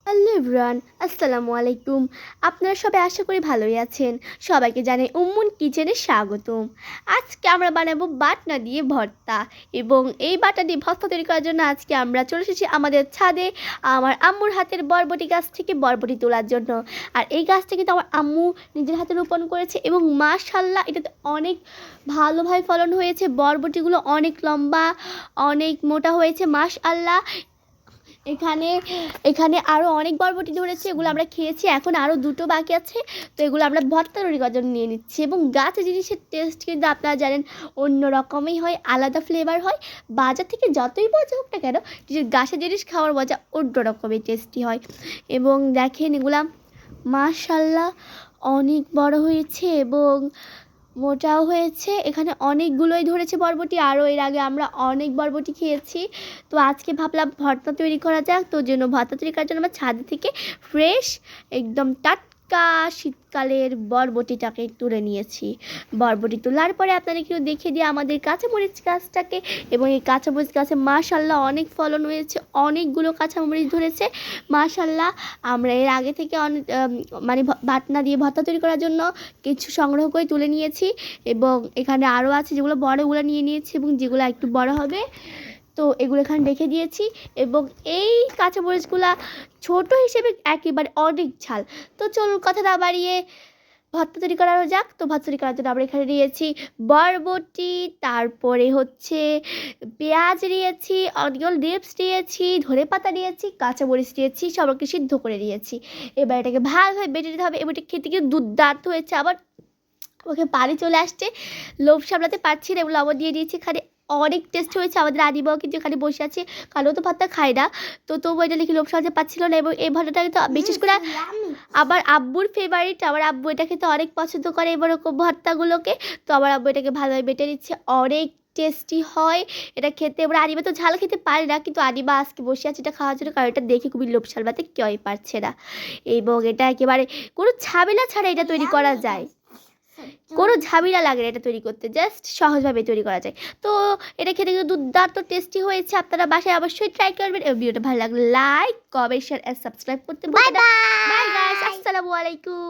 Hello everyone, আসসালামু আলাইকুম। আপনারা সবাই আশা করি ভালোই আছেন। সবাইকে জানাই উম্মুন কিচেনে স্বাগতম। আজকে আমরা বানাবো বাটনা দিয়ে ভর্তা, এবং এই বাটা দিয়ে ভর্তা তৈরি করার জন্য আজকে আমরা চলে এসেছি আমাদের ছাদে আমার আম্মুর হাতের বরবটি গাছ থেকে বরবটি তোলার জন্য। আর এই গাছটা কিন্তু আমার আম্মু নিজের হাতে রোপণ করেছে, এবং মাশাআল্লাহ এটাতে অনেক ভালোভাবে ফলন হয়েছে। বরবটিগুলো অনেক লম্বা, অনেক মোটা হয়েছে মাশাআল্লাহ। এখানে এখানে আরও অনেক বরবটি ধরেছে, এগুলো আমরা খেয়েছি। এখন আরও দুটো বাকি আছে, তো এগুলো আমরা ভর্তা তৈরি করার জন্য নিয়ে নিচ্ছি। এবং গাছের জিনিসের টেস্ট কিন্তু আপনারা জানেন অন্য রকমই হয়, আলাদা ফ্লেভার হয়। বাজার থেকে যতই মজা হোক না কেন, গাছের জিনিস খাওয়ার মজা অন্য রকমের টেস্টি হয়। এবং দেখেন এগুলা মাশাল্লাহ অনেক বড় হয়েছে এবং মোটাও হয়েছে। এখানে অনেকগুলোই ধরেছে বরবটি, আরও এর আগে আমরা অনেক বরবটি খেয়েছি। তো আজকে ভাবলাম ভর্তা তৈরি করা যাক। তো জন্য ভর্তা তৈরি করার জন্য আমরা ছাদ থেকে ফ্রেশ একদম টাটকা শীতকালের বরবটিটাকে তুলে নিয়েছি। বরবটি তোলার পরে আপনাদেরকেও দেখিয়ে দিয়ে আমাদের কাঁচামরিচ গাছটাকে, এবং এই কাঁচামরিচ গাছে মাশাল্লাহ অনেক ফলন হয়েছে, অনেকগুলো কাঁচামরিচ ধরেছে মাশাল্লাহ। আমরা এর আগে থেকে অনেক মানে বাটনা দিয়ে ভর্তা তৈরি করার জন্য কিছু সংগ্রহ করে তুলে নিয়েছি, এবং এখানে আরও আছে যেগুলো বড়গুলো নিয়ে নিয়েছি, এবং যেগুলো একটু বড় হবে তো এগুলো এখানে রেখে দিয়েছি। এবং এই কাঁচামরিচগুলা ছোট হিসেবে একেবারে অনেক ঝাল। তো চলুন কথা না বাড়িয়ে ভর্তা তৈরি করা যাক। তো ভর্তা তৈরি করার জন্য আমরা এখানে নিয়েছি বরবটি, তারপরে হচ্ছে পেঁয়াজ নিয়েছি, অনিয়ন লিভস নিয়েছি, ধনেপাতা নিয়েছি, কাঁচামরিচ নিয়েছি, সবকে সিদ্ধ করে নিয়েছি। এবার এটাকে ভালোভাবে বেটে নিতে হবে, এবং এটা খেতে কিন্তু দুর্দান্ত হয়েছে। আবার ওকে পানি চলে আসছে, লোভ সামলাতে পারছি না, এবং লবণ দিয়ে দিয়েছি। এখানে অনেক টেস্ট হয়েছে। আমাদের আদিবাও কিন্তু এখানে বসে আছে, কালো তো ভাতটা খায় না, তো তবু এটা লিখে লোভ সামলাতে পারছিল না। এবং এই ভাতটা কিন্তু বিশেষ করে আমার আব্বুর ফেভারিট। আমার আব্বু এটা খেতে অনেক পছন্দ করে এরকম ভর্তাগুলোকে। তো আমার আব্বু এটাকে ভালোভাবে বেটে নিচ্ছে, অনেক টেস্টি হয় এটা খেতে। এবার আনিবা তো ঝাল খেতে পারে না, কিন্তু আনিবা আজকে বসে আছে এটা খাওয়ার জন্য, কারণ এটা দেখে খুবই লোভ সামলাতে কেউই পারছে না। এবং এটা একেবারে কোনো ঝামেলা ছাড়া এটা তৈরি করা যায়, কোনো ঝামেলা লাগে না এটা তৈরি করতে, জাস্ট সহজভাবে তৈরি করা যায়। তো এটা খেতে কিন্তু দুর্দান্ত টেস্টি হয়েছে। আপনারা বাসায় অবশ্যই ট্রাই করবেন। এবং ভিডিওটা ভালো লাগলে লাইক, কমেন্ট, শেয়ার, সাবস্ক্রাইব করতে ভুলবেন না। বাই গাইস, আসসালামু আলাইকুম।